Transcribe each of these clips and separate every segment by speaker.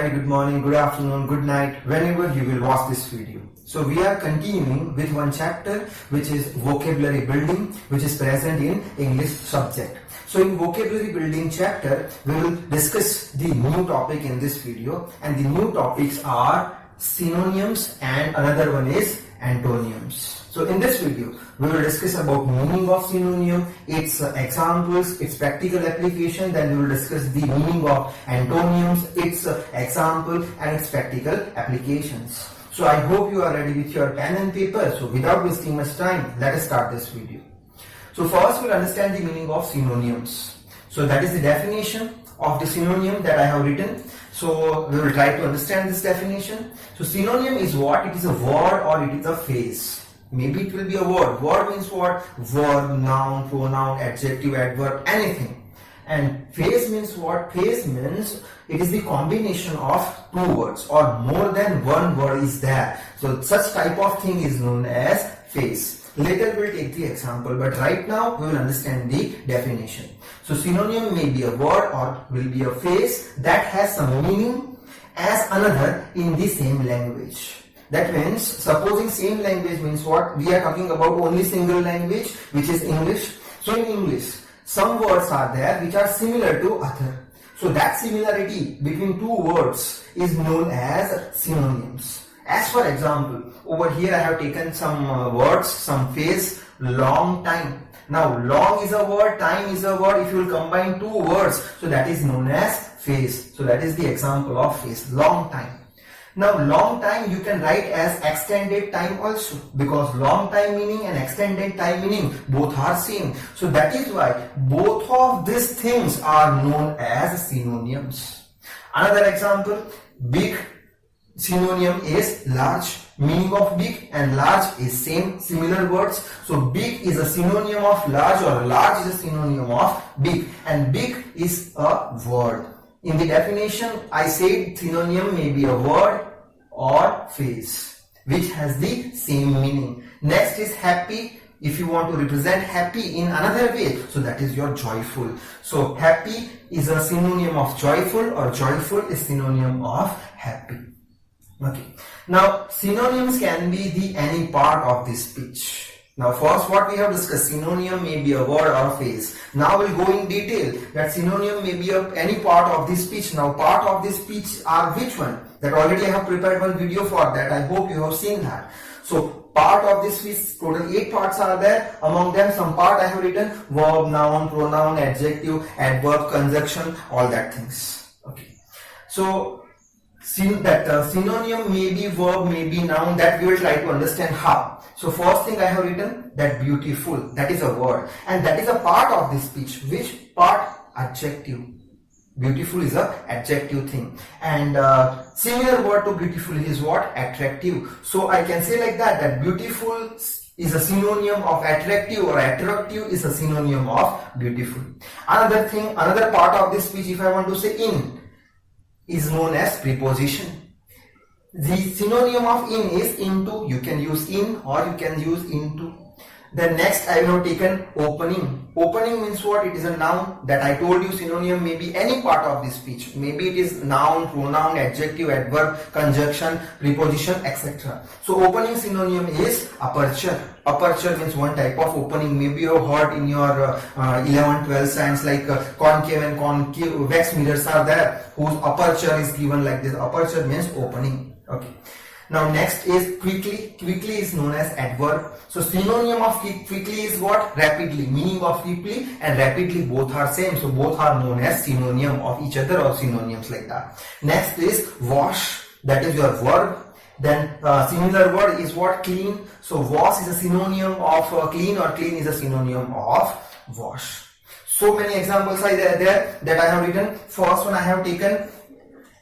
Speaker 1: good morning, good afternoon, good night, whenever you will watch this video. So we are continuing with one chapter which is vocabulary building, which is present in English subject. So in vocabulary building chapter, we will discuss the new topic in this video, and the new topics are synonyms and another one is antonyms. So in this video, we will discuss about meaning of synonym, its examples, its practical application. Then we will discuss the meaning of antonyms, its example and its practical applications. So I hope you are ready with your pen and paper. So without wasting much time, let us start this video. So first we'll understand the meaning of synonyms. So that is the definition of the synonym that I have written. So we will try to understand this definition. So synonym is what? It is a word or it is a phrase. Maybe it will be a word. Word means what? Verb, noun, pronoun, adjective, adverb, anything. And phrase means what? Phrase means it is the combination of two words or more than one word is there. So such type of thing is known as phrase. Later we will take the example, but right now we will understand the definition. So synonym may be a word or will be a phrase that has some meaning as another in the same language. That means, supposing same language means what? We are talking about only single language, which is English. So in English, some words are there which are similar to other. So that similarity between two words is known as synonyms. As for example, over here I have taken some words, some phrase, long time. Now long is a word, time is a word. If you will combine two words, so that is known as phrase. So that is the example of phrase, long time. Now long time you can write as extended time also, because long time meaning and extended time meaning both are same. So that is why both of these things are known as synonyms. Another example, big synonym is large. Meaning of big and large is same, similar words. So big is a synonym of large or large is a synonym of big, and big is a word. In the definition, I said synonym may be a word or phrase which has the same meaning. Next is happy. If you want to represent happy in another way, so that is your joyful. So happy is a synonym of joyful, or joyful is synonym of happy. Okay. Now synonyms can be the any part of this speech. Now first what we have discussed, synonym may be a word or a phrase. Now we'll go in detail that synonym may be any part of this speech. Now part of this speech are which one? That already I have prepared one video for that. I hope you have seen that. So part of this speech, total 8 parts are there. Among them some part I have written verb, noun, pronoun, adjective, adverb, conjunction, all that things. Okay. So synonym may be verb, may be noun, that we will try to understand how. So first thing I have written that beautiful, that is a word, and that is a part of this speech. Which part? Adjective. Beautiful is a adjective thing, and similar word to beautiful is what? Attractive. So I can say like that, that beautiful is a synonym of attractive, or attractive is a synonym of beautiful. Another thing, another part of this speech, if I want to say in, is known as preposition. The synonym of in is into. You can use in or you can use into. Then next I have taken opening. Opening means what? It is a noun. That I told you synonym may be any part of this speech. Maybe it is noun, pronoun, adjective, adverb, conjunction, preposition, etc. So opening synonym is aperture. Aperture means one type of opening. Maybe you have heard in your 11, 12 science like concave and concave wax mirrors are there whose aperture is given like this. Aperture means opening. Okay. Now next is quickly. Quickly is known as adverb. So synonym of quickly is what? Rapidly. Meaning of quickly and rapidly both are same. So both are known as synonym of each other or synonyms like that. Next is wash. That is your verb. Then similar word is what? Clean. So wash is a synonym of clean, or clean is a synonym of wash. So many examples are there that I have written. First one I have taken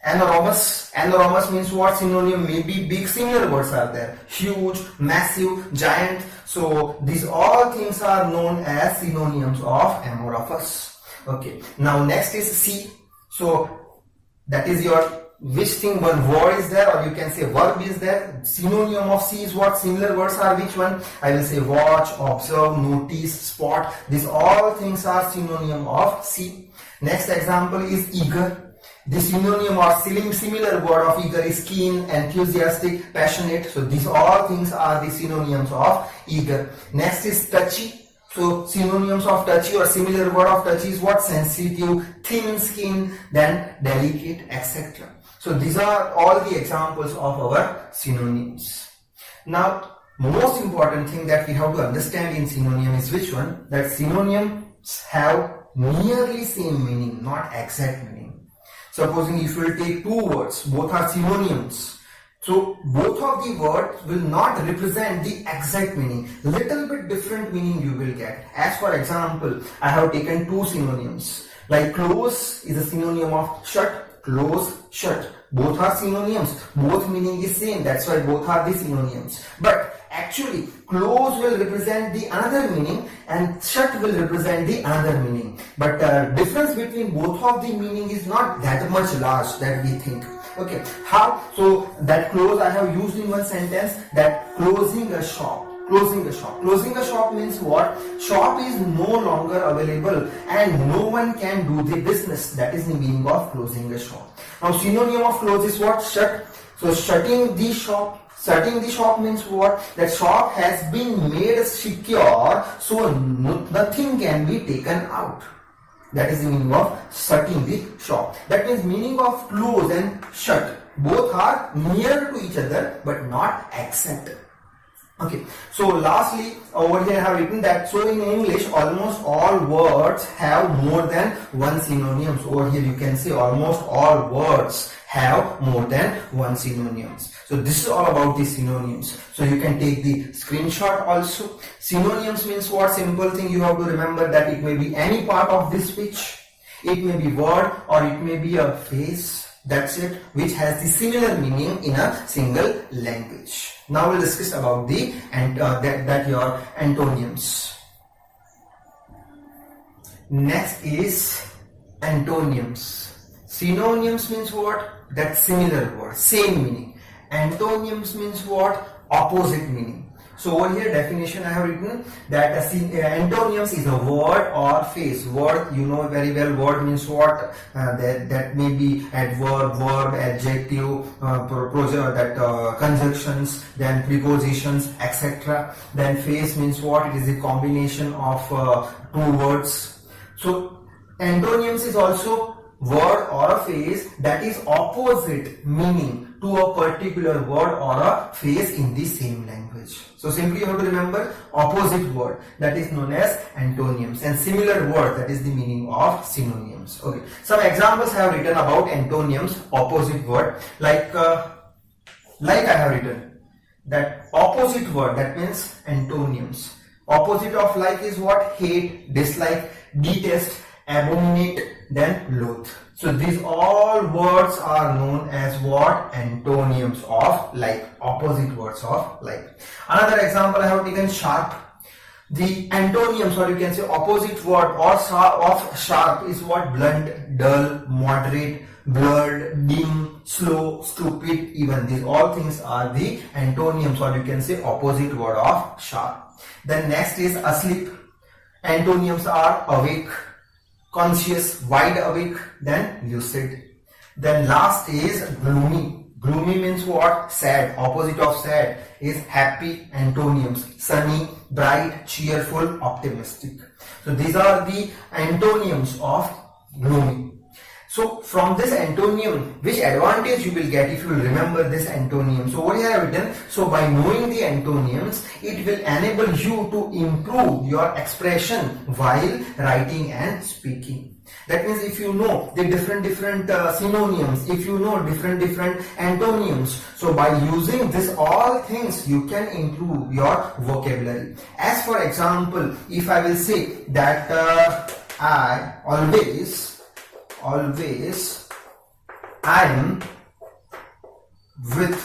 Speaker 1: enormous. Enormous means what? Synonym may be big. Similar words are there. Huge, massive, giant. So these all things are known as synonyms of amorphous. Okay. Now next is see. So that is your which thing, one word is there, or you can say verb is there. Synonym of see is what? Similar words are which one? I will say watch, observe, notice, spot. These all things are synonym of see. Next example is eager. The synonym or similar word of eager is keen, enthusiastic, passionate. So these all things are the synonyms of eager. Next is touchy. So synonyms of touchy or similar word of touchy is what? Sensitive, thin skin, then delicate, etc. So these are all the examples of our synonyms. Now, most important thing that we have to understand in synonym is which one? That synonyms have nearly same meaning, not exact meaning. Supposing if you will take two words, both are synonyms. So both of the words will not represent the exact meaning. Little bit different meaning you will get. As for example, I have taken two synonyms. Like close is a synonym of shut, close, shut. Both are synonyms. Both meaning is same. That's why both are the synonyms. But actually, close will represent the another meaning and shut will represent the another meaning. But difference between both of the meaning is not that much large that we think. Okay, how? So that close I have used in one sentence, that closing a shop. Closing a shop. Closing a shop means what? Shop is no longer available and no one can do the business. That is the meaning of closing a shop. Now synonym of close is what? Shut. So shutting the shop. Shutting the shop means what? That shop has been made secure so nothing can be taken out. That is the meaning of shutting the shop. That means meaning of close and shut. Both are near to each other but not exact. Okay, so lastly over here I have written that so in English almost all words have more than one synonym. So over here you can see almost all words have more than one synonyms. So this is all about the synonyms. So you can take the screenshot also. Synonyms means what? Simple thing you have to remember that it may be any part of this speech. It may be word or it may be a phrase. That's it, which has the similar meaning in a single language. Now we'll discuss about the your antonyms. Next is antonyms. Synonyms means what? That similar word, same meaning. Antonyms means what? Opposite meaning. So over here definition I have written that antonyms is a word or phrase. Word, you know very well, word means what? That may be adverb, verb, adjective, conjunctions, then prepositions, etc. Then phrase means what? It is a combination of two words. So antonyms is also word or a phrase that is opposite meaning to a particular word or a phrase in the same language. So simply you have to remember opposite word, that is known as antonyms, and similar word, that is the meaning of synonyms. Okay, some examples I have written about antonyms, opposite word, like I have written that opposite word, that means antonyms. Opposite of like is what? Hate, dislike, detest, abominate, then loathe. So these all words are known as what? Antonyms of like, opposite words of like. Another example I have taken sharp. The antonyms, or you can say opposite word of sharp is what? Blunt, dull, moderate, blurred, dim, slow, stupid, even. These all things are the antonyms, or you can say opposite word of sharp. Then next is asleep. Antonyms are awake, conscious, wide awake, then lucid. Then last is gloomy. Gloomy means what? Sad. Opposite of sad is happy. Antonyms: sunny, bright, cheerful, optimistic. So these are the antonyms of gloomy. So from this antonym, which advantage you will get if you will remember this antonym? So what I have written, so by knowing the antonyms, it will enable you to improve your expression while writing and speaking. That means if you know the different synonyms, if you know different antonyms, so by using this all things you can improve your vocabulary. As for example, if I will say that I always I am with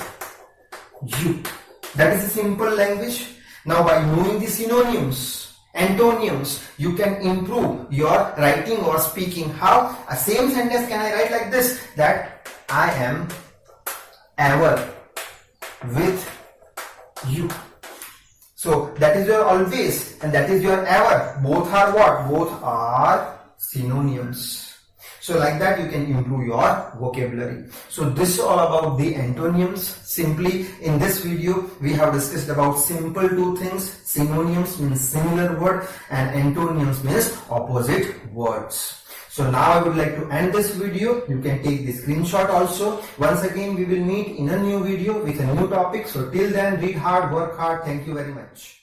Speaker 1: you. That is a simple language. Now by knowing the synonyms, antonyms, you can improve your writing or speaking. How? A same sentence can I write like this, that I am ever with you. So that is your always and that is your ever. Both are what? Both are synonyms. So like that you can improve your vocabulary. So this is all about the antonyms. Simply in this video we have discussed about simple two things. Synonyms means similar word and antonyms means opposite words. So now I would like to end this video. You can take the screenshot also. Once again we will meet in a new video with a new topic. So till then, read hard, work hard. Thank you very much.